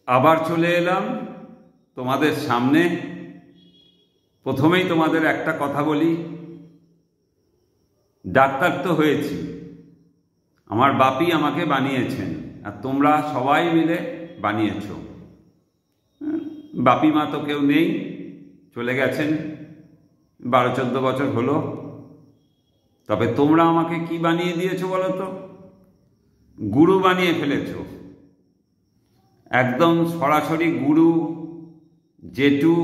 আবার চলে এলাম তোমাদের সামনে। প্রথমেই তোমাদের একটা কথা বলি, ডাক্তার তো হয়েছি, আমার বাপি আমাকে বানিয়েছেন আর তোমরা সবাই মিলে বানিয়েছ। বাপি মা তো কেউ নেই, চলে গেছেন, 12-14 বছর হলো। তবে তোমরা আমাকে কি বানিয়ে দিয়েছো বলো তো? গুরু বানিয়ে ফেলেছ। একদম সরাসরি গুরু, জেঠু,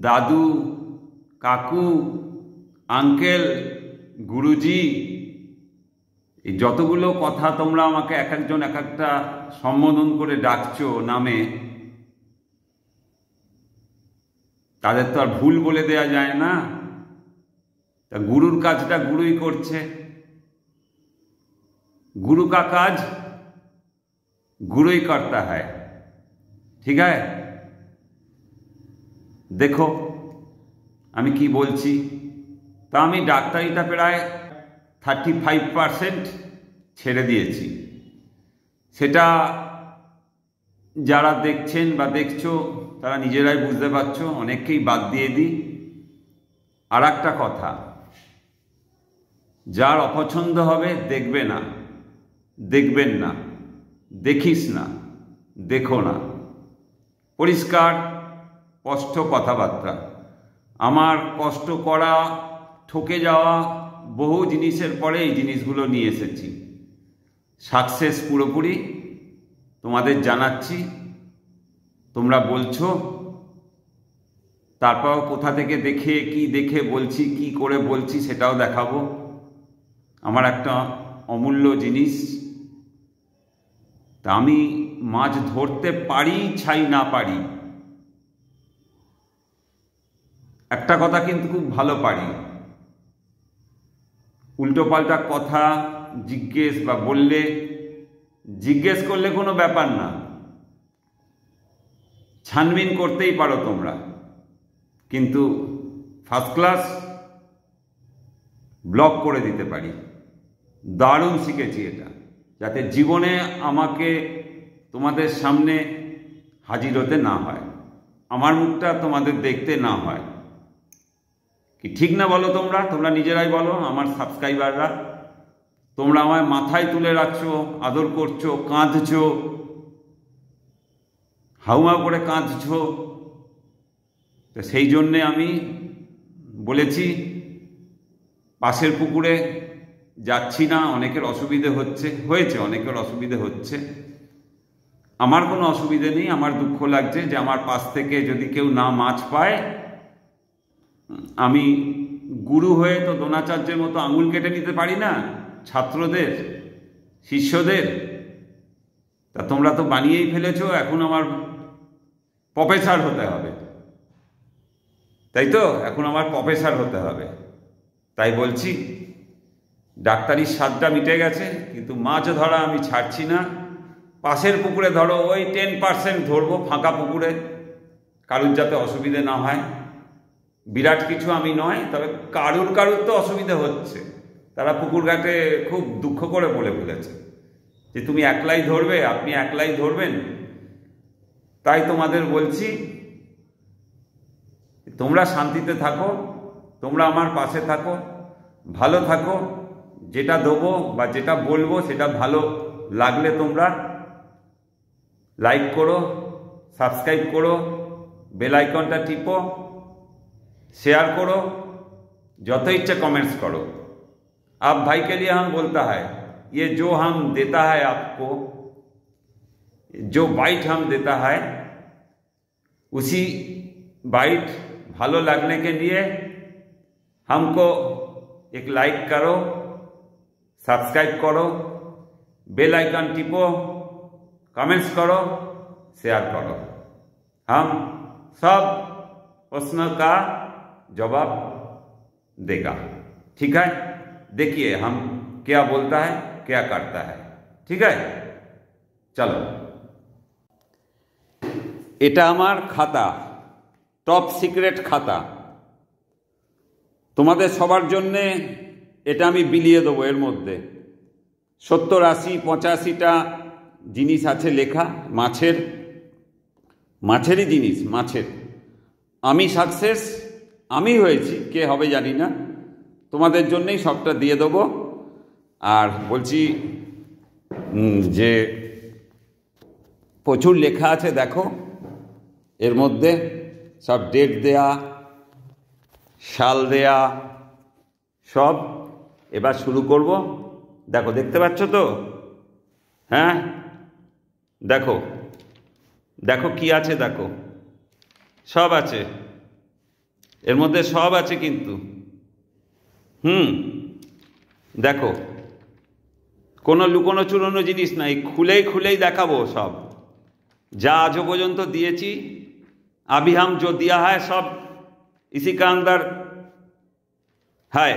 দাদু, কাকু, আঙ্কেল, গুরুজি, এই যতগুলো কথা তোমরা আমাকে এক একজন এক একটা সম্বোধন করে ডাকছো নামে, তাদের তো আর ভুল বলে দেয়া যায় না। তা গুরুর কাজটা গুরুই করছে। गुरु का काज गुरु ही करता है, ठीक है? देखो আমি কি বলছি। তা আমি ডাক্তারিটা প্রায় 35% ছেড়ে দিয়েছি। সেটা যারা দেখছেন বা দেখছো তারা নিজেরাই বুঝতে পারছো, অনেককেই বাদ দিয়ে দিই। আর একটা কথা, যার অপছন্দ হবে দেখবে না, দেখবেন না, দেখিস না, দেখো না। পরিষ্কার স্পষ্ট কথাবার্তা। আমার কষ্ট করা, ঠকে যাওয়া বহু জিনিসের পরে এই জিনিসগুলো নিয়ে এসেছি। সাকসেস পুরোপুরি তোমাদের জানাচ্ছি। তোমরা বলছো, তারপর কোথা থেকে দেখে কি দেখে বলছি, কি করে বলছি সেটাও দেখাবো। আমার একটা অমূল্য জিনিস, তা আমি মাছ ধরতে পারি ছাই না পারি, একটা কথা কিন্তু খুব ভালো পারি। উল্টো পাল্টা কথা জিজ্ঞেস বা বললে, জিজ্ঞেস করলে কোনো ব্যাপার না, ছানবিন করতেই পারো তোমরা, কিন্তু ফার্স্ট ক্লাস ব্লক করে দিতে পারি। দারুণ শিখেছি এটা, যাতে জীবনে আমাকে তোমাদের সামনে হাজির হতে না হয়, আমার মুখটা তোমাদের দেখতে না হয়। কি ঠিক না বলো? তোমরা নিজেরাই বলো। আমার সাবস্ক্রাইবাররা, তোমরা আমায় মাথায় তুলে রাখছো, আদর করছো, কাঁদছো, হাউমা করে কাঁদছো। তো সেই জন্যে আমি বলেছি পাশের পুকুরে যাচ্ছি না। অনেকের অসুবিধে হয়েছে, অনেকের অসুবিধে হচ্ছে। আমার কোনো অসুবিধে নেই। আমার দুঃখ লাগছে যে আমার পাশ থেকে যদি কেউ না মাছ পায়, আমি গুরু হয়ে তো দ্রোণাচার্যের মতো আঙুল কেটে নিতে পারি না ছাত্রদের, শিষ্যদের। তা তোমরা তো বানিয়েই ফেলেছো, এখন আমার প্রফেসর হতে হবে, তাই তো? এখন আমার প্রফেসর হতে হবে। তাই বলছি, ডাক্তারির স্বাদটা মিটে গেছে, কিন্তু মাছ ধরা আমি ছাড়ছি না। পাশের পুকুরে ধরো, ওই 10% ধরবো ফাঁকা পুকুরে, কারুর যাতে অসুবিধে না হয়। বিরাট কিছু আমি নয়, তবে কারুর তো অসুবিধা হচ্ছে। তারা পুকুর ঘাটে খুব দুঃখ করে বলে ফেলেছে যে তুমি একলাই ধরবে, আপনি একলাই ধরবেন। তাই তোমাদের বলছি, তোমরা শান্তিতে থাকো, তোমরা আমার পাশে থাকো, ভালো থাকো। যেটা দেবো বা যেটা বলবো সেটা ভালো লাগলে তোমরা লাইক করো, সাবস্ক্রাইব করো, বেল आइकॉनটা টিপো, शेयर करो, जो तो इच्छा कमेंट्स करो। आप भाई के लिए हम बोलता है, ये जो हम देता है आपको, जो बाइट हम देता है, उसी बाइट भालो लगने के लिए हमको एक लाइक करो, सब्सक्राइब करो, बेल आइकन टिपो, कमेंट्स करो, शेयर करो। हम सब प्रश्न का जवाब देगा, ठीक है? देखिए हम क्या बोलता है, क्या करता है, ठीक है? चलो, এটা আমার খাতা, টপ সিক্রেট খাতা। তোমাদের সবার জন্যে এটা আমি বিলিয়ে দেবো। এর মধ্যে 70, 80, 85টা জিনিস আছে লেখা মাছের, মাছেরই জিনিস, মাছের। আমি সাকসেস, আমি হয়েছি, কে হবে জানি না, তোমাদের জন্যই সবটা দিয়ে দেবো। আর বলছি যে প্রচুর লেখা আছে, দেখো এর মধ্যে সব ডেট দেয়া, সাল দেয়া, সব। এবার শুরু করব। দেখো, দেখতে পাচ্ছ তো? হ্যাঁ, দেখো দেখো কি আছে, দেখো সব আছে এর মধ্যে, সব আছে কিন্তু। দেখো, কোনো লুকোনো চুরোনো জিনিস নাই, খুলেই খুলেই দেখাবো সব, যা আজও পর্যন্ত দিয়েছি। अभी हम जो दिया है सब इसी का अंदर है,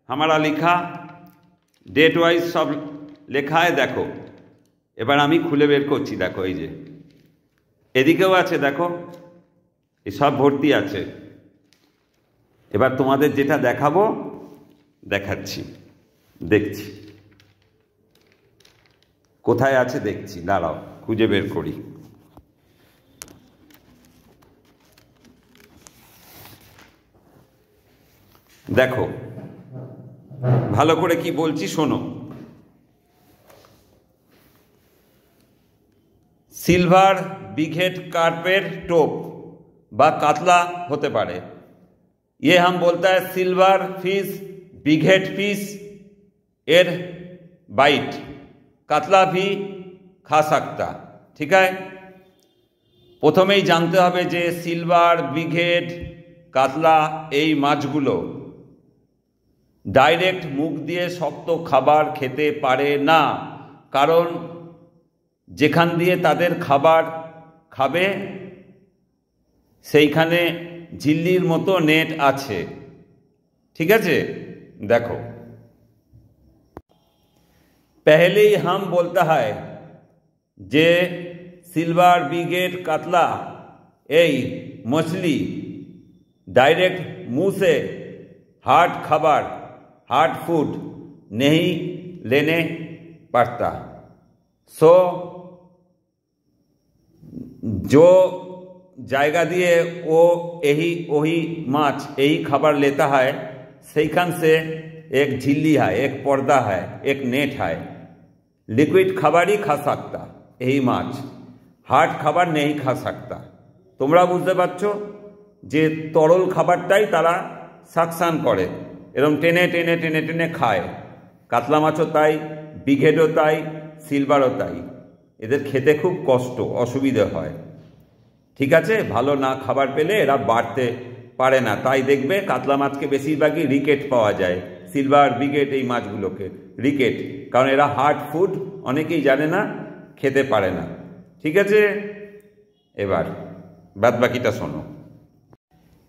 हमारा लिखा डेट वाइज सब লেখা है। দেখো, এবার আমি খুলে বের করছি। দেখো, এই যে এদিকেও আছে, দেখো এই সব ভর্তি আছে। এবার তোমাদের যেটা দেখাবো দেখাচ্ছি, দেখছি কোথায় আছে, দেখছি, দাঁড়াও খুঁজে বের করি। দেখো ভালো করে কি বলছি শোনো। সিলভার বিঘেট कार्पेट टोप বা কাতলা হতে পারে। ये हम बोलता है सिल्वर फिश बिघेट फिश एर बाइट, কাতলা भी खा सकता। ठीक है, প্রথমেই জানতে হবে যে সিলভার, বিঘেট, কাতলা এই মাছগুলো ডাইরেক্ট মুখ দিয়ে শক্ত খাবার খেতে পারে না, কারণ যেখান দিয়ে তাদের খাবার খাবে সেইখানে झिल्लीर মতো नेट আছে। ठीक है, देखो पहले ही हम बोलता है जे सिल्वर, बिघेट, कातला এই मछली डायरेक्ट मुंह से हार्ड खाबार, हार्ड फूड नहीं लेने पड़ता। सो जो জায়গা দিয়ে ও यही वही माछ यही खाबार लेता है, সেইখান से एक झिल्ली है, एक पर्दा है, एक नेट है। लिक्विड खाबार ही खा सकता यही माछ, हार्ड खाबार नहीं खा सकता। তোমরা বুঝতে পারছো যে তরল খাবারটাই তারা সাকশান করে, এরকম টেনে টেনে টেনে টেনে খায়। কাতলা মাছও তাই, বিঘেটও তাই, সিলভারও তাই। এদের খেতে খুব কষ্ট, অসুবিধে হয়। ঠিক আছে, ভালো না খাবার পেলে এরা বাড়তে পারে না। তাই দেখবে কাতলা মাছকে বেশিরভাগই রিকেট পাওয়া যায়, সিলভার, বিঘেট এই মাছগুলোকে রিকেট, কারণ এরা হার্ড ফুড অনেকেই জানে না, খেতে পারে না। ঠিক আছে, এবার বাদ বাকিটা শোনো।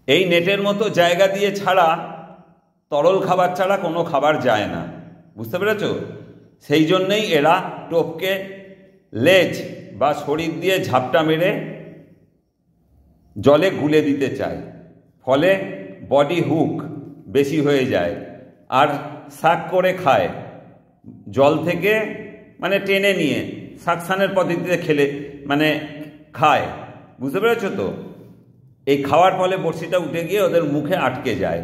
এই নেটের মতো জায়গা দিয়ে ছাড়া, তরল খাবার ছাড়া কোনো খাবার যায় না, বুঝতে পেরেছ? সেই জন্যেই এরা টোপকে লেজ বা শরীর দিয়ে ঝাপটা মেরে জলে গুলে দিতে চায়, ফলে বডি হুক বেশি হয়ে যায় আর শাক করে খায়, জল থেকে মানে টেনে নিয়ে সাকশানের পদ্ধতিতে খেলে মানে খায়, বুঝতে পেরেছো তো? এই খাওয়ার ফলে বড়শিটা উঠে গিয়ে ওদের মুখে আটকে যায়,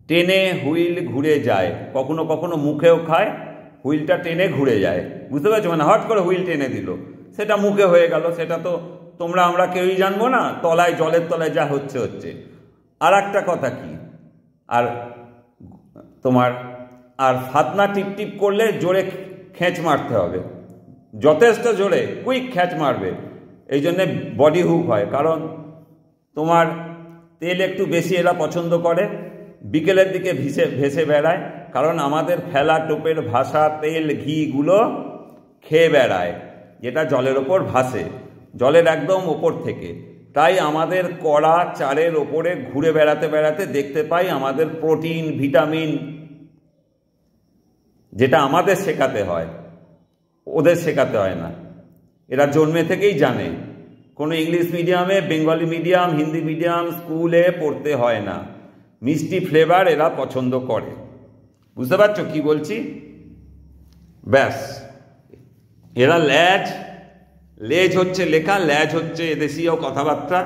টেনে হুইল ঘুরে যায়। কখনো কখনো মুখেও খায়, হুইলটা টেনে ঘুরে যায়, বুঝতে পেরেছো? মানে হট করে হুইল টেনে দিল, সেটা মুখে হয়ে গেল, সেটা তো তোমরা আমরা কেউই জানবো না, তলায় জলের তলায় যা হচ্ছে হচ্ছে। আর একটা কথা কি, আর তোমার আর ফাতনা টিপ টিপ করলে জোরে খেঁচ মারতে হবে, যথেষ্ট জোরে কুইক খ্যাচ মারবে। এই জন্যে বডি হুক হয়, কারণ তোমার তেল একটু বেশি এরা পছন্দ করে, বিকেলের দিকে ভেসে বেড়ায়, কারণ আমাদের ফেলা টোপের ভাসা তেল ঘিগুলো খেয়ে বেড়ায়, যেটা জলের ওপর ভাসে, জলের একদম ওপর থেকে। তাই আমাদের কড়া চারের ওপরে ঘুরে বেড়াতে বেড়াতে দেখতে পাই আমাদের প্রোটিন, ভিটামিন, যেটা আমাদের শেখাতে হয়, ওদের শেখাতে হয় না। এরা জন্মে থেকেই জানে, কোনো ইংলিশ মিডিয়ামে, বেঙ্গলি মিডিয়াম, হিন্দি মিডিয়াম স্কুলে পড়তে হয় না, মিষ্টি ফ্লেভার এরা পছন্দ করে। বুঝতে পারছো কি বলছি? ব্যাস, এরা ল্যাজ লেজ হচ্ছে লেখা, ল্যাজ হচ্ছে এদেশীয় কথাবার্তা।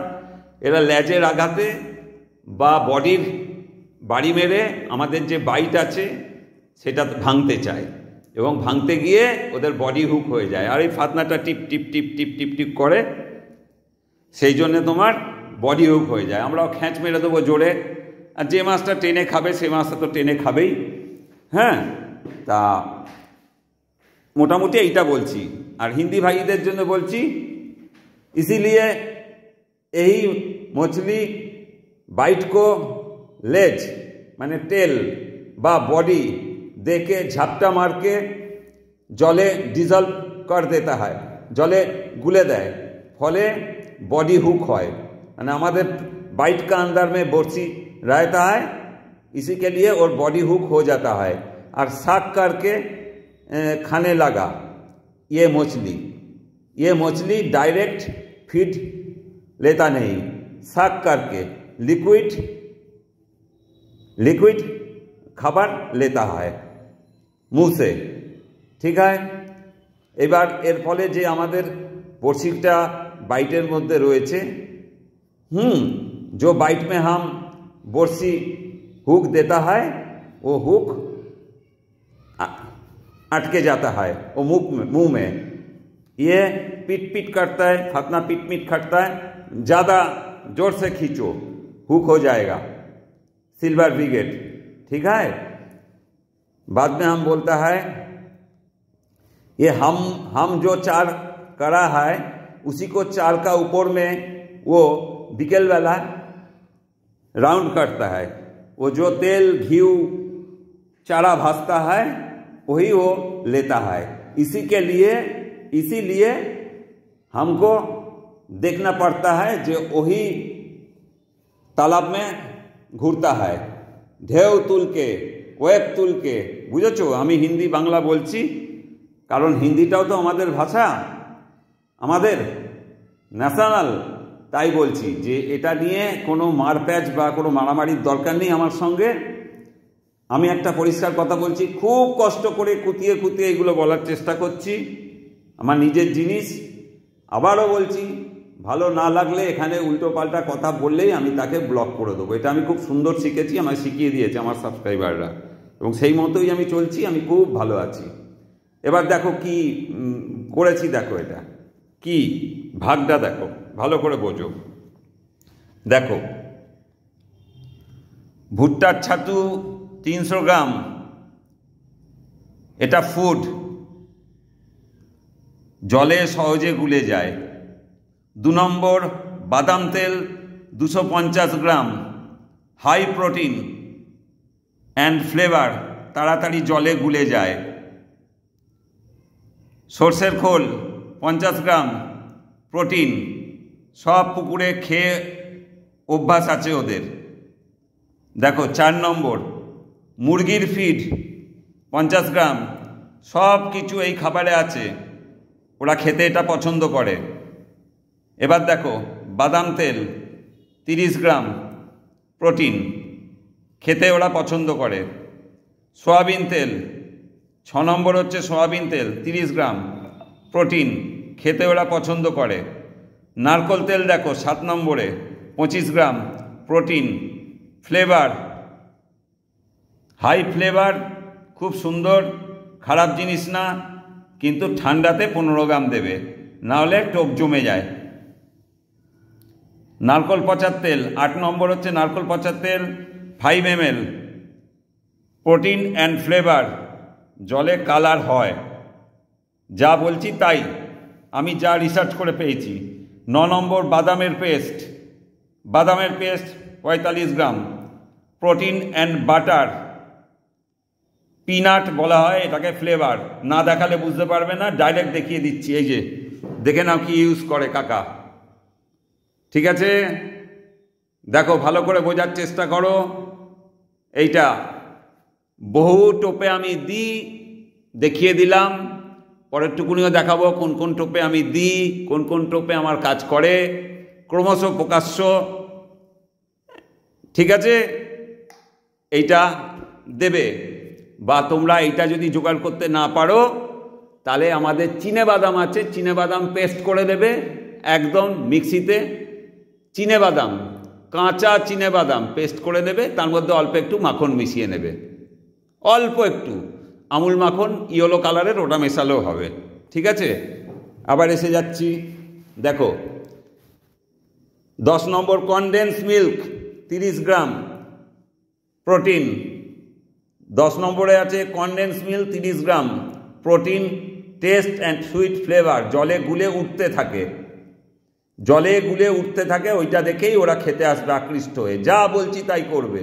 এরা ল্যাজের আঘাতে বা বডির বাড়ি মেরে আমাদের যে বাইট আছে সেটা ভাঙতে চায়, এবং ভাঙতে গিয়ে ওদের বডি হুক হয়ে যায়, আর এই ফাতনাটা টিপ টিপ টিপ টিপ টিপ টিপ করে, সেই জন্য তোমার বডি হুক হয়ে যায়। আমরাও খ্যাঁচ মেরে দেবো জোরে, আর যে মাছটা টেনে খাবে সে মাছটা তো টেনে খাবেই। হ্যাঁ, তা মোটামুটি এইটা বলছি। আর হিন্দি ভাইদের জন্য বলছি, इसीलिए यही मछली बाइट को लेज माने टेल बा बॉडी दे के झपटा मार के जले डिजल्व कर देता है, जले गुले देय, फले बॉडी हुक है, माने हमारे बाइट का अंदर में बर्सी रहता है, इसी के लिए और बॉडी हुक हो जाता है। और साक करके खाने लगा ये मछली डायरेक्ट फीड लेता नहीं, साक करके लिक्विड खाबार लेता है मुँह से। ठीक है, এবার এর ফলে যে আমাদের বড়শিটা বাইটের মধ্যে রয়েছে, जो बाइट में हम बर्सी हुक देता है वो हुक अटके जाता है वो मुंह में, ये पीट पीट करता है, फातना पीट पीट करता है, ज़्यादा जोर से खींचो हुक हो जाएगा, सिल्वर ब्रिगेड। ठीक है, बाद में हम बोलता है ये हम जो चार करा है उसी को चार का ऊपर में वो बिकेल वाला राउंड करता है, वो जो तेल घी चारा भासता है वही वो लेता है। इसीलिए हमको देखना पड़ता है जो वही तालाब में घूरता है, ढेउ तुल के ওয়েব তুলকে। বুঝেছো, আমি হিন্দি বাংলা বলছি কারণ হিন্দিটাও তো আমাদের ভাষা, আমাদের ন্যাশনাল, তাই বলছি যে এটা নিয়ে কোনো মারপ্যাচ বা কোনো মারামারির দরকার নেই আমার সঙ্গে। আমি একটা পরিষ্কার কথা বলছি, খুব কষ্ট করে কুতিয়ে কুতিয়ে এগুলো বলার চেষ্টা করছি, আমার নিজের জিনিস। আবারও বলছি, ভালো না লাগলে এখানে উল্টো পাল্টা কথা বললেই আমি তাকে ব্লক করে দেবো। এটা আমি খুব সুন্দর শিখেছি, আমায় শিখিয়ে দিয়েছে আমার সাবস্ক্রাইবাররা, এবং সেই মতোই আমি চলছি, আমি খুব ভালো আছি। এবার দেখো কি করেছি, দেখো এটা কি ভাগটা দেখো, ভালো করে বোঝো। দেখো, ভুট্টার ছাতু 300 গ্রাম, এটা ফুড, জলে সহজে গুলে যায়। 2 নম্বর বাদাম তেল 250 গ্রাম, হাই প্রোটিন অ্যান্ড ফ্লেভার, তাড়াতাড়ি জলে গুলে যায়। সর্ষের খোল 50 গ্রাম, প্রোটিন, সব পুকুরে খেয়ে অভ্যাস আছে ওদের। দেখো 4 নম্বর মুরগির ফিড 50 গ্রাম, সব কিছু এই খাবারে আছে, ওরা খেতে এটা পছন্দ করে। এবার দেখো বাদাম তেল 30 গ্রাম, প্রোটিন, খেতে ওরা পছন্দ করে। সয়াবিন তেল 6 নম্বর হচ্ছে সয়াবিন তেল 30 গ্রাম, প্রোটিন, খেতে ওরা পছন্দ করে। নারকোল তেল দেখো 7 নম্বরে 25 গ্রাম, প্রোটিন, ফ্লেভার, হাই ফ্লেভার, খুব সুন্দর, খারাপ জিনিস না, কিন্তু ঠান্ডাতে 15 গ্রাম দেবে, নাহলে টোপ জমে যায়। নারকোল পচার তেল 8 নম্বর হচ্ছে নারকোল পচার তেল 5 ml, প্রোটিন অ্যান্ড ফ্লেভার, জলে কালার হয়, যা বলছি তাই, আমি যা রিসার্চ করে পেয়েছি। 9 নম্বর বাদামের paste 45 gram, protein and butter, peanut বলা হয় এটাকে, ফ্লেভার, না দেখালে বুঝতে পারবে না, ডাইরেক্ট দেখিয়ে দিচ্ছি, এই যে দেখে নাও কি ইউজ করে কাকা। ঠিক আছে, দেখো ভালো করে বোঝার চেষ্টা করো। এইটা বহু টোপে আমি দিই, দেখিয়ে দিলাম, পরের টুকুনিও দেখাবো কোন কোন টোপে আমি দিই, কোন কোন টোপে আমার কাজ করে, ক্রমশ প্রকাশ্য। ঠিক আছে, এইটা দেবে, বা তোমরা এইটা যদি জোগাড় করতে না পারো তাহলে আমাদের চিনেবাদাম আছে, চিনেবাদাম পেস্ট করে দেবে একদম মিক্সিতে। চিনেবাদাম, কাঁচা চিনেবাদাম পেস্ট করে দেবে, তার মধ্যে অল্প একটু মাখন মিশিয়ে নেবে, অল্প একটু আমুল মাখন ইয়েলো কালারের, ওটা মেশালেও হবে। ঠিক আছে, আবার এসে যাচ্ছি, দেখো 10 number condensed milk 30 gram protein. 10 নম্বরে আছে condensed milk 30 gram protein, taste and sweet flavour, জলে গুলে উঠতে থাকে, জলে গুলে উঠতে থাকে, ওইটা দেখেই ওরা খেতে আসবে আকৃষ্ট হয়ে, যা বলছি তাই করবে।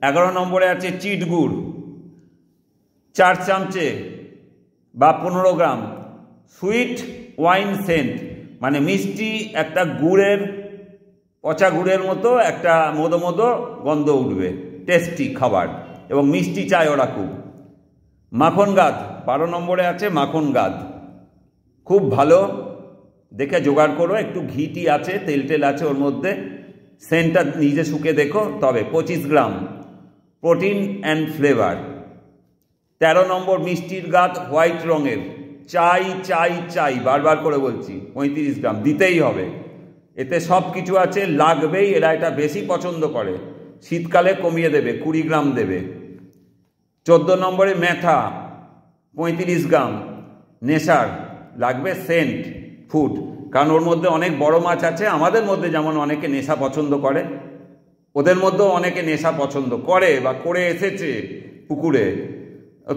11 নম্বরে আছে চিট গুড় 4 চামচে বা 15 গ্রাম, সুইট ওয়াইন সেন্ট, মানে মিষ্টি একটা গুড়ের, পচা গুড়ের মতো একটা মদো মদো গন্ধ উঠবে, টেস্টি খাবার, এবং মিষ্টি চায় ওরা খুব। মাখন গাদ 12 নম্বরে আছে মাখন গাদ, খুব ভালো দেখে জোগাড় করো, একটু ঘিটি আছে, তেল টেল আছে ওর মধ্যে, সেন্টটা নিজে শুকে দেখো, তবে 25 গ্রাম প্রোটিন অ্যান্ড ফ্লেভার। 13 নম্বর মিষ্টির গাদ হোয়াইট রঙের, চাই চাই চাই, বারবার করে বলছি, 35 গ্রাম দিতেই হবে, এতে সব কিছু আছে, লাগবেই, এরা এটা বেশি পছন্দ করে, শীতকালে কমিয়ে দেবে, 20 গ্রাম দেবে। 14 নম্বরে মেথা 35 গ্রাম, নেশার, লাগবে সেন্ট ফুড, কারণ ওর মধ্যে অনেক বড় মাছ আছে, আমাদের মধ্যে যেমন অনেকে নেশা পছন্দ করে, ওদের মধ্যেও অনেকে নেশা পছন্দ করে বা করে এসেছে পুকুরে।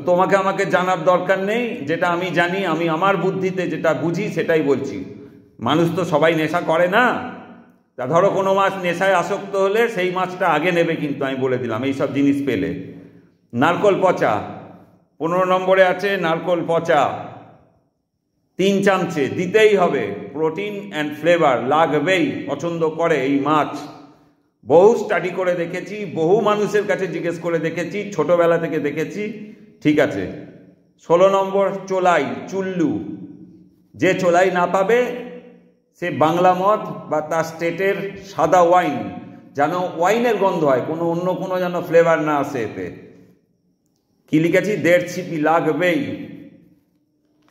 তোমাকে আমাকে জানার দরকার নেই, যেটা আমি জানি, আমি আমার বুদ্ধিতে যেটা বুঝি সেটাই বলছি। মানুষ তো সবাই নেশা করে না, তা ধরো কোনো মাছ নেশায় আসক্ত হলে সেই মাছটা আগে নেবে, কিন্তু আমি বলে দিলাম এইসব জিনিস পেলে। নারকোল পচা 15 নম্বরে আছে, নারকোল পচা 3 চামচে দিতেই হবে, প্রোটিন অ্যান্ড ফ্লেভার লাগবেই, পছন্দ করে এই মাছ, বহু স্টাডি করে দেখেছি, বহু মানুষের কাছে জিজ্ঞেস করে দেখেছি, ছোটবেলা থেকে দেখেছি। ঠিক আছে, 16 নম্বর চোলাই, চুল্লু, যে চোলাই না পাবে সে বাংলা মদ বা তার স্টেটের সাদা ওয়াইন, যেন ওয়াইনের গন্ধ হয়, কোনো অন্য কোনো যেন ফ্লেভার না আসে এতে। কি লিখেছি, 1.5 ছিপি লাগবেই,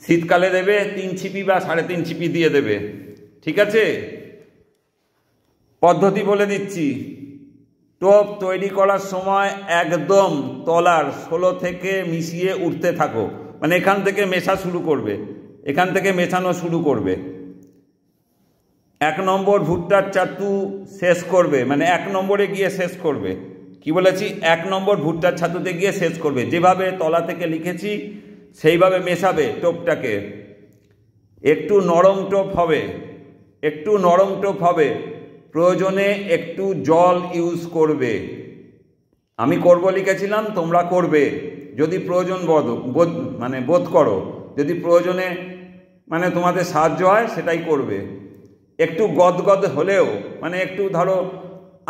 শীতকালে দেবে 3 ছিপি বা 3.5 ছিপি দিয়ে দেবে। ঠিক আছে, পদ্ধতি বলে দিচ্ছি। টোপ তৈরি করার সময় একদম তলার 16 থেকে মিশিয়ে উঠতে থাকো, মানে এখান থেকে মেশা শুরু করবে, এখান থেকে মেশানো শুরু করবে। 1 নম্বর ভুট্টার ছাতু শেষ করবে, মানে 1 নম্বরে গিয়ে শেষ করবে। কি বলেছি, 1 নম্বর ভুট্টার ছাতুতে গিয়ে শেষ করবে, যেভাবে তলা থেকে লিখেছি সেইভাবে মেশাবে টোপটাকে। একটু নরম টোপ হবে, একটু নরম টোপ হবে, প্রয়োজনে একটু জল ইউজ করবে। আমি করব লিখেছিলাম, তোমরা করবে যদি প্রয়োজন বোধ করো, যদি প্রয়োজনে মানে তোমাদের সাহায্য হয় সেটাই করবে। একটু গদগদ হলেও, মানে একটু ধরো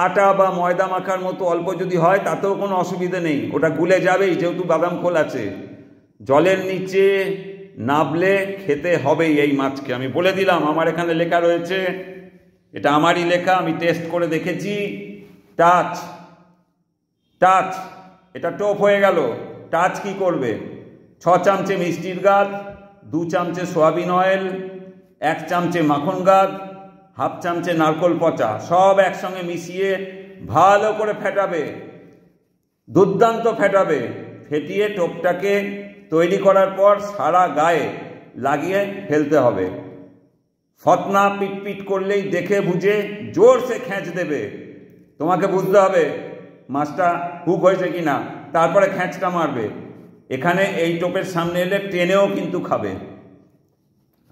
আটা বা ময়দা মাখার মতো অল্প যদি হয় তাতেও কোনো অসুবিধা নেই, ওটা গুলে যাবেই, যেহেতু বাদাম খোল আছে। জলের নিচে নাবলে খেতে হবেই এই মাছকে, আমি বলে দিলাম, আমার এখানে লেখা রয়েছে, এটা আমারই লেখা, আমি টেস্ট করে দেখেছি। টাচ টাচ, এটা টোপ হয়ে গেল। টাচ কি করবে, 6 চামচে মিষ্টির গাদ, 2 চামচে সয়াবিন অয়েল, 1 চামচে মাখন গাদ, 1/2 চামচে নারকোল পচা, সব একসঙ্গে মিশিয়ে ভালো করে ফেটাবে, দুর্দান্ত ফেটাবে। ফেটিয়ে টোপটাকে তৈরি করার পর সারা গায়ে লাগিয়ে ফেলতে হবে। ফতনা পিটপিট করলেই দেখে বুঝে জোরসে খেঁচ দেবে, তোমাকে বুঝতে হবে মাছটা হুক হয়েছে কিনা, তারপরে খেঁচটা মারবে। এখানে এই টোপের সামনে এলে টেনেও কিন্তু খাবে।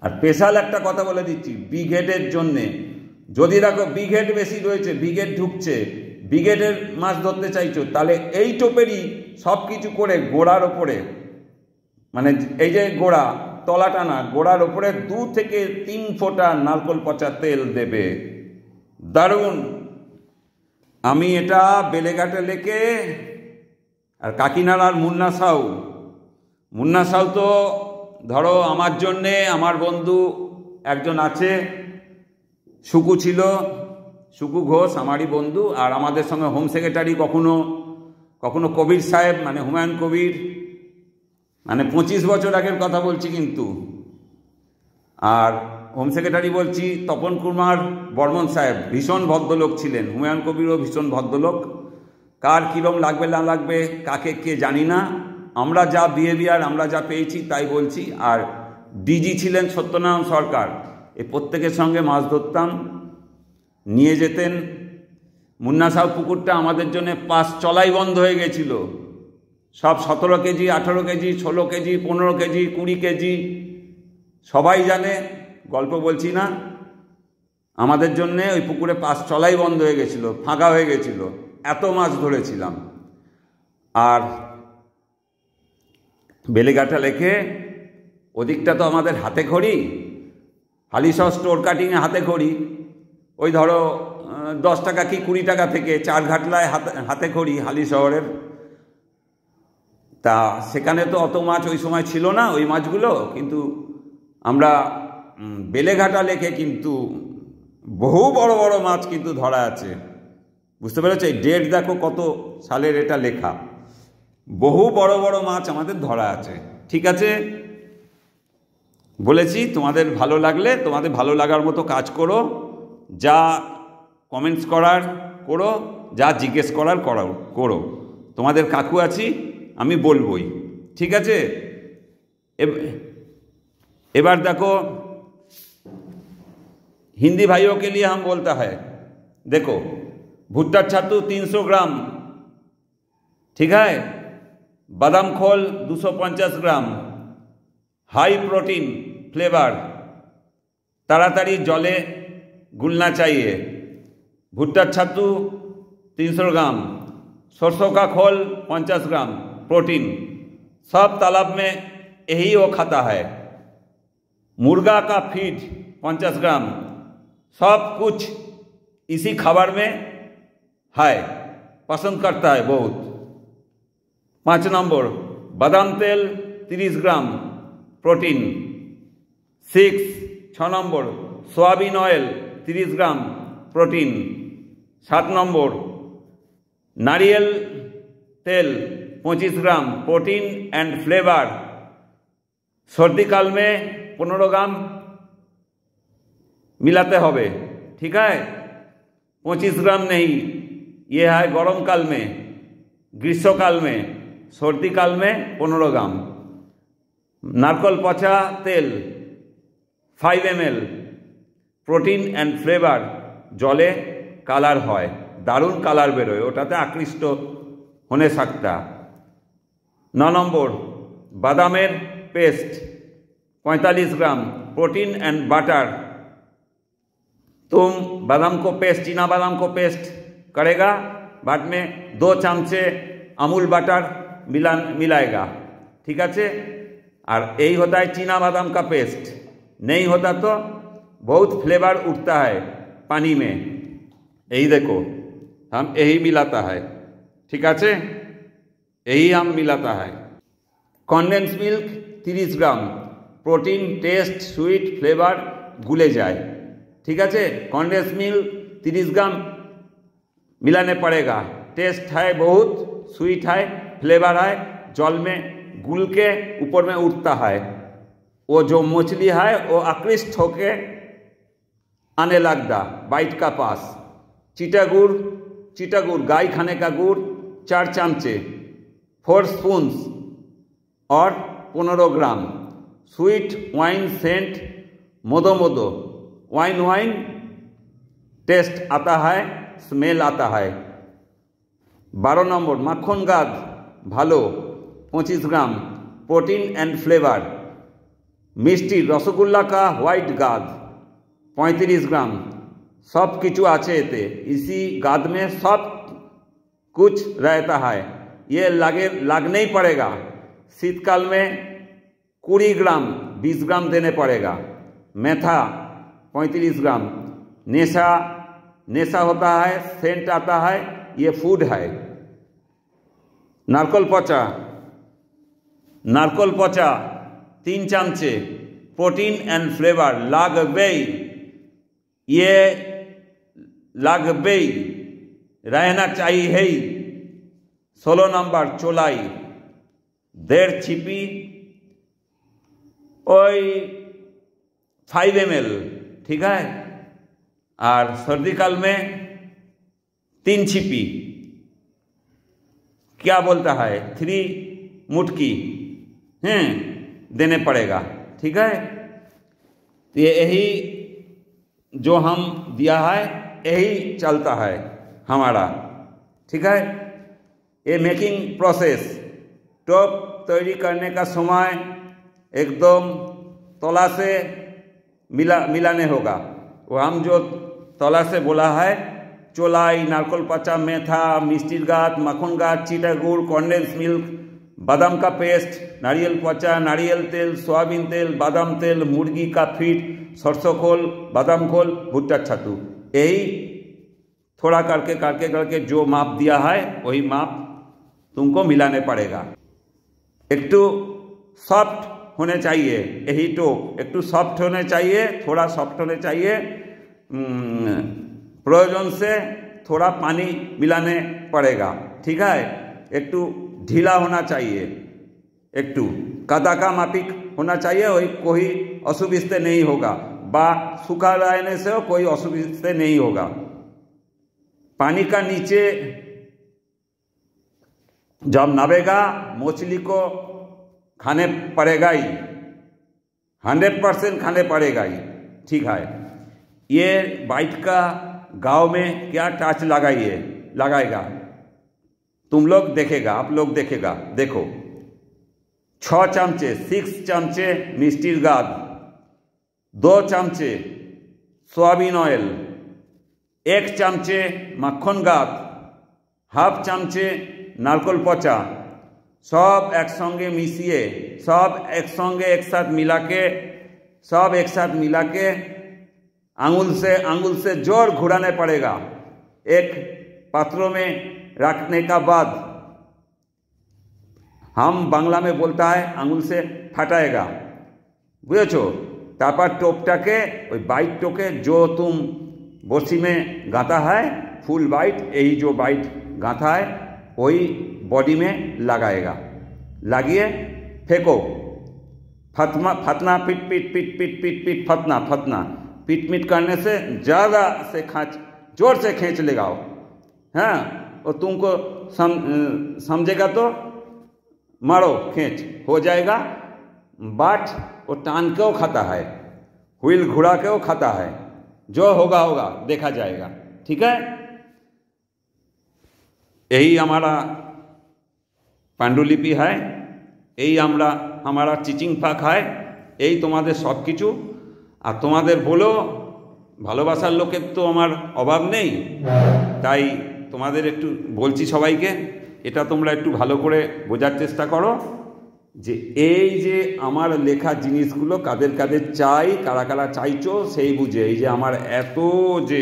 আর স্পেশাল একটা কথা বলে দিচ্ছি, বিগ হেডের জন্যে, যদি দেখো বিগ হেড বেশি রয়েছে, বিগ হেড ঢুকছে, বিগ হেডের মাছ ধরতে চাইছো, তাহলে এই টোপেরই সব কিছু করে গোড়ার ওপরে, মানে এই যে গোড়া, তলাটা না, গোড়ার ওপরে 2 থেকে 3 ফোঁটা নারকোল পচা তেল দেবে। দারুণ। আমি এটা বেলেঘাটে লেকে, আর কাকিনাড়ার মুন্না সাউ তো ধরো আমার জন্যে, আমার বন্ধু একজন আছে, সুকু ছিল, সুকু ঘোষ আমারই বন্ধু, আর আমাদের সঙ্গে হোম সেক্রেটারি কখনো কখনো কবির সাহেব, মানে হুমায়ুন কবির, মানে 25 বছর আগের কথা বলছি কিন্তু। আর হোম সেক্রেটারি বলছি তপন কুমার বর্মন সাহেব, ভীষণ ভদ্রলোক ছিলেন। হুমায়ুন কবিরও ভীষণ ভদ্রলোক। কার কীরম লাগবে না লাগবে কাকে কে জানি না, আমরা যা বিহেভিয়ার আমরা যা পেয়েছি তাই বলছি। আর ডিজি ছিলেন সত্যনারায়ণ সরকার, এই প্রত্যেকের সঙ্গে মাছ ধরতাম, নিয়ে যেতেন। মুন্না সাউ পুকুরটা আমাদের জন্য পাস চলাই বন্ধ হয়ে গেছিল। সব 17 KG 18 KG 16 KG 15 KG 20 KG সবাই জানে, গল্প বলছি না। আমাদের জন্যে ওই পুকুরে পাস চলাই বন্ধ হয়ে গেছিল, ফাঁকা হয়ে গেছিল, এত মাছ ধরেছিলাম। আর বেলেঘাটা লেকে ওদিকটা তো আমাদের হাতে খড়ি, হালিশহর স্টোর কাটিংয়ে হাতে খড়ি, ওই ধরো 10 টাকা কি 20 টাকা থেকে 4 ঘাটলায় হাতে খড়ি হালিশহরের। তা সেখানে তো অত মাছ ওই সময় ছিল না, ওই মাছগুলো। কিন্তু আমরা বেলেঘাটা লেকে কিন্তু বহু বড় বড় মাছ কিন্তু ধরা আছে, বুঝতে পেরেছো? এই ডেট দেখো কত সালের এটা লেখা। বহু বড় বড় মাছ আমাদের ধরা আছে। ঠিক আছে, বলেছি তোমাদের ভালো লাগলে তোমাদের ভালো লাগার মতো কাজ করো, যা কমেন্টস করার করো, যা জিজ্ঞেস করার করো। তোমাদের কাকু আছি, আমি বলবই। ঠিক আছে, এবার देखो हिंदी भाइयों के लिए हम बोलता है, देखो भुट्टा छत्तू 300 ग्राम, ठीक है, बादाम खोल 250 ग्राम, हाई प्रोटीन फ्लेवर, ताड़ाताड़ी जले गुलना चाहिए। भुट्टा छत्तू 300 ग्राम, सरसों का खोल 50 ग्राम, प्रोटीन, सब तालाब में यही वो खाता है। मुर्गा का फीड 50 ग्राम, सब कुछ इसी खाबार में है, पसंद करता है बहुत। 5 नंबर बादाम तेल 30 ग्राम, प्रोटीन। 6 नंबर सोयाबीन ऑयल 30 ग्राम, प्रोटीन। 7 नंबर नारियल तेल 25 ग्राम, प्रोटीन एंड फ्लेवर। सर्दी काल में 15 ग्राम मिलाते होवे, ठीक है, 25 ग्राम नहीं, ये है गरम काल में, ग्रीष्म काल में, सर्दी काल में 15 ग्राम। नारकल पचा तेल 5 ml, प्रोटीन एंड फ्लेवर, जले कालार है, दारुण कालार बेरोय, ओटाते आकृष्ट होने सकता। 9 नम्बर बादामेर paste 45 gram, protein and butter. तुम बादाम को पेस्ट, चीना बादाम को पेस्ट करेगा, बाद में 2 चमचे अमूल बटर मिलाएगा, ठीक है। और यही होता है चीना बादाम का पेस्ट। नहीं होता तो बहुत फ्लेवर उठता है पानी में, यही देखो हम यही मिलाता है, ठीक है, यही हम मिलाता है। कन्डेंस मिल्क 30 ग्राम, प्रोटीन, टेस्ट, स्वीट, फ्लेवर गुले जाए, ठीक है। कन्डेंस मिल्क 30 ग्राम मिलाने पड़ेगा, टेस्ट है बहुत, स्वीट है, फ्लेवर है, जल में गुल के ऊपर में उठता है। वो जो मछली है वो आकृष्ट होके आने लगता बाइट का पास। चीटा गुड़ गाय खाने का गुड़ 4 चमचे, 4 स्पून और 15 ग्राम। स्वीट वाइन सेंट मोदो वाइन टेस्ट आता है, स्मेल आता है। 12 नंबर माखन गाद भालो 25 ग्राम, प्रोटीन एंड फ्लेवर। मिष्टी रसगुल्ला का व्हाइट गाद 35 ग्राम, सब किचु आचे एते, इसी गाद में सब कुछ रहता है, ये लगने ही पड़ेगा। शीतकाल में 20 ग्राम 20 ग्राम देने पड़ेगा। मेथा 35 ग्राम। नेशा होता है, सेंट आता है, ये फूड है। नारकल पचा 3 चमचे, प्रोटीन एंड फ्लेवर लागबे रहना चाहिए। 16 नंबर चोलाई 1.5 छिपी ওই 5 ml, ठीक है। और सर्दी काल में 3 छिपी, क्या बोलता है 3 मुटकी देने पड़ेगा, ठीक है। तो यही जो हम दिया है यही चलता है हमारा, ठीक है। ये मेकिंग प्रोसेस टॉप तैयारी करने का समय एकदम तला से मिलाने होगा। वो हम जो तला से बोला है चोलाई, नारकोल पचा, मेथा, मिष्टिर गाछ, माखन गाछ, चीटा गुड़, कॉन्डेंस मिल्क, बादाम का पेस्ट, नारियल पचा, नारियल तेल, सोयाबीन तेल, बादाम तेल, मुर्गी का फीट, सरसों खोल, बादाम खोल, भुट्टा छतू, यही थोड़ा करके करके करके जो माप दिया है वही माप तुमको मिलाने पड़ेगा। एकटू सॉफ्ट होने चाहिए, यही टोप एकटू सॉफ्ट होने चाहिए, थोड़ा सॉफ्ट होने चाहिए। प्रयोजन से थोड़ा पानी मिलाने पड़ेगा, ठीक है। एकटू ढीला होना चाहिए, एकटू कादा का मापिक होना चाहिए, वही कोई असुविधा नहीं होगा, बा सूखा रहने से कोई असुविधा नहीं होगा। पानी का नीचे जब नावेगा मछली को खाने पड़ेगा ही, 100% खाने पड़ेगा ही, ठीक है। ये बाइट का गांव में क्या टच लगाएगा तुम लोग देखेगा, आप लोग देखेगा। देखो 6 चमचे 6 चमचे मिष्टिर गाद, 2 चमचे सोयाबीन ऑयल, 1 चमचे मक्खन गाद, हाफ चमचे नारकोल पचा, सब एक संगे मिशिए, सब एक संगे एक साथ मिला के आंगुल से जोर घुराने पड़ेगा। एक पात्रों में रखने का बाद हम बांग्ला में बोलता है आंगुल से फटाएगा, बुझेছো। तापर टोपटाके ওই বাইটটাকে जो तुम बर्सी में गाता है फुल बाइट, यही जो बाइट गाथा है वही बॉडी में लगाएगा, लागिए फेंको, फतना पिट पिट पिट पिट पिट पिट फतना पिट मिट करने से ज़्यादा से जोर से खींच लेगा वो, हाँ। और तुमको समझेगा तो मारो, खींच हो जाएगा। बाट वो टान के वो खाता है, व्हील घुरा के वो खाता है, जो होगा देखा जाएगा, ठीक है। यही हमारा पांडुलिपि है, यही हमारा टीचिंग फाक है, यही तुम्हारे सब किचु। আর তোমাদের বলো ভালোবাসার লোকের তো আমার অভাব নেই, তাই তোমাদের একটু বলছি সবাইকে, এটা তোমরা একটু ভালো করে বোঝার চেষ্টা করো যে এই যে আমার লেখা জিনিসগুলো কাদের কাদের চাই, কারা কারা চাইছো সেই বুঝে। এই যে আমার এত যে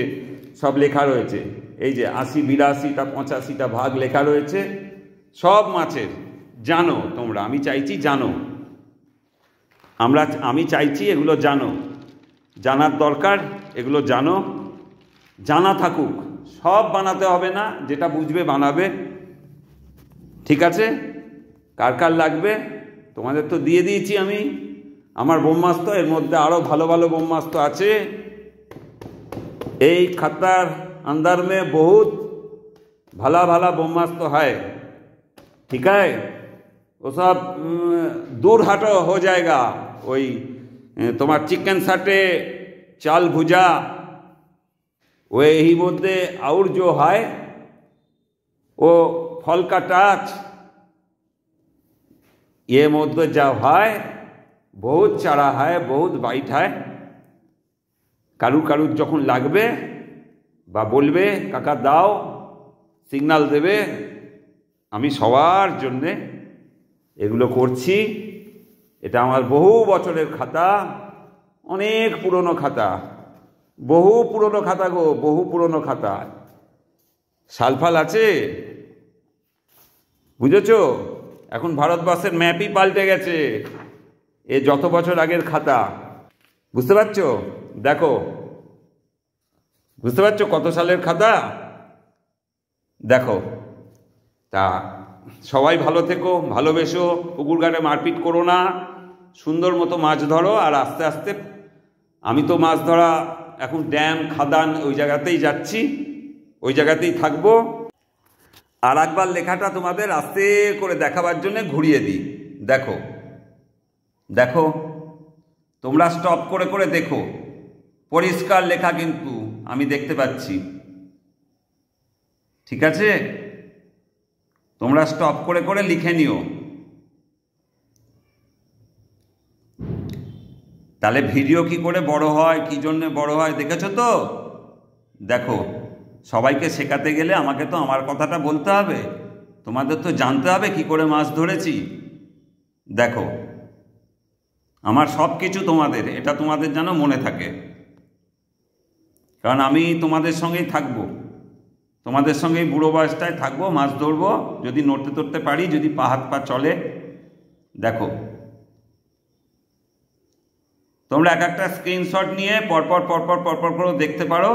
সব লেখা রয়েছে, এই যে 80, 82টা 85টা ভাগ লেখা রয়েছে সব মাছের, জানো তোমরা, আমি চাইছি জানো, আমি চাইছি এগুলো জানো, জানার দরকার, এগুলো জানা থাকুক, সব বানাতে হবে না, যেটা বুঝবে বানাবে, ঠিক আছে। কার কার লাগবে তোমাদের তো দিয়ে দিয়েছি আমি আমার ব্রহ্মাস্ত্র, এর মধ্যে আরও ভালো ভালো ব্রহ্মাস্ত্র আছে। এই খাতার अंदर में बहुत भला भला ब्रह्मास्त्र है, ठीक है। वो सब दूर हटो हो जाएगा। वही तुम्हार चिकन साटे, चाल भुजा, वही मध्य और जो है वो फल का टाच, ये मध्य जा है बहुत चारा है, बहुत बाइट है। কারুর যখন লাগবে বা বলবে কাকা দাও, সিগন্যাল দেবে, আমি সবার জন্যে এগুলো করছি। এটা আমার বহু বছরের খাতা, অনেক পুরনো খাতা, বহু পুরনো খাতা গো, বহু পুরনো খাতা। সালফাল আছে, বুঝেছো? এখন ভারতবর্ষের ম্যাপই পাল্টে গেছে, এ যত বছর আগের খাতা, বুঝতে পারছো? দেখো, বুঝতে পারছো কত সালের খাতা? দেখো। তা সবাই ভালো থেকো, ভালোবেসো, পুকুর ঘাটে মারপিট করো না, সুন্দর মতো মাছ ধরো, আর আস্তে আস্তে আমি তো মাছ ধরা এখন ড্যাম খাদান ওই জায়গাতেই যাচ্ছি, ওই জায়গাতেই থাকবো। আর একবার লেখাটা তোমাদের আস্তে করে দেখাবার জন্য ঘুরিয়ে দিই। দেখো দেখো, তোমরা স্টপ করে করে দেখো, পরিষ্কার লেখা কিন্তু আমি দেখতে পাচ্ছি, ঠিক আছে? তোমরা স্টপ করে করে লিখে নিও, তাহলে ভিডিও কি করে বড় হয়, কি জন্য বড় হয় দেখেছো তো? দেখো, সবাইকে শেখাতে গেলে আমাকে তো আমার কথাটা বলতে হবে, তোমাদের তো জানতে হবে কি করে মাছ ধরেছি। দেখো, আমার সব কিছু তোমাদের, এটা তোমাদের যেন মনে থাকে, কারণ আমি তোমাদের সঙ্গেই থাকবো, তোমাদের সঙ্গেই বুড়ো বয়সটায় থাকবো, মাছ ধরবো যদি নড়তে তড়তে পারি, যদি পা হাত পা চলে। দেখো, তোমরা এক একটা স্ক্রিনশট নিয়ে পরপর পরপর পরপর করে দেখতে পারো,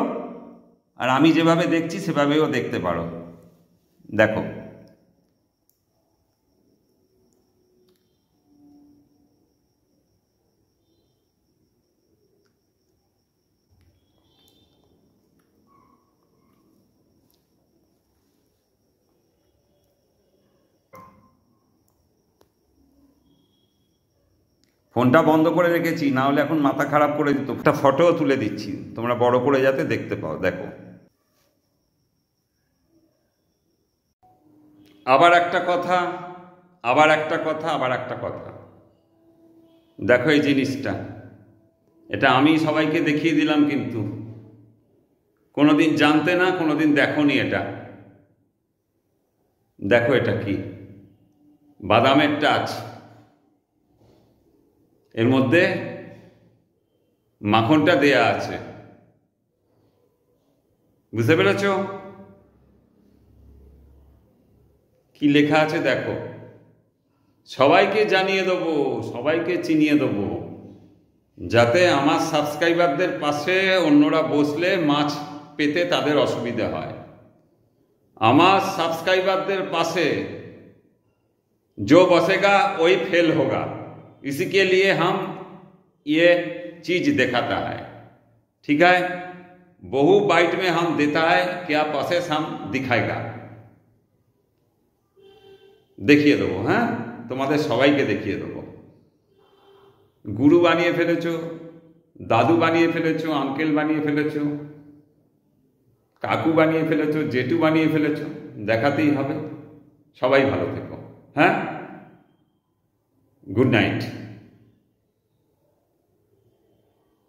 আর আমি যেভাবে দেখছি সেভাবেও দেখতে পারো। দেখো, ফোনটা বন্ধ করে রেখেছি, না হলে এখন মাথা খারাপ করে দিত। একটা ফটোও তুলে দিচ্ছি তোমরা বড় করে যাতে দেখতে পাও। দেখো, আবার একটা কথা, আবার একটা কথা, আবার একটা কথা। দেখো এই জিনিসটা, এটা আমি সবাইকে দেখিয়ে দিলাম, কিন্তু কোনোদিন জানতে না, কোনোদিন দেখোনি এটা। দেখো এটা কি, বাদামের টাচ, এর মধ্যে মাখনটা দেয়া আছে, বুঝতে পেরেছ? কি লেখা আছে দেখো, সবাইকে জানিয়ে দেবো, সবাইকে চিনিয়ে দেবো, যাতে আমার সাবস্ক্রাইবারদের পাশে অন্যরা বসলে মাছ পেতে তাদের অসুবিধা হয়। আমার সাবস্ক্রাইবারদের পাশে जो बसेगा वही फेल होगा, इसी के लिए हम ये चीज दिखाता है, ठीक है? बहु बाइट में हम देता है, क्या प्रोसेस हम दिखाएगा, দেখিয়ে দেবো। হ্যাঁ, তোমাদের সবাইকে দেখিয়ে দেবো। গুরু বানিয়ে ফেলেছো, দাদু বানিয়ে ফেলেছো, আঙ্কেল বানিয়ে ফেলেছো, কাকু বানিয়ে ফেলেছো, জেঠু বানিয়ে ফেলেছো, দেখাতেই হবে। সবাই ভালো থেকো। হ্যাঁ, গুড নাইট।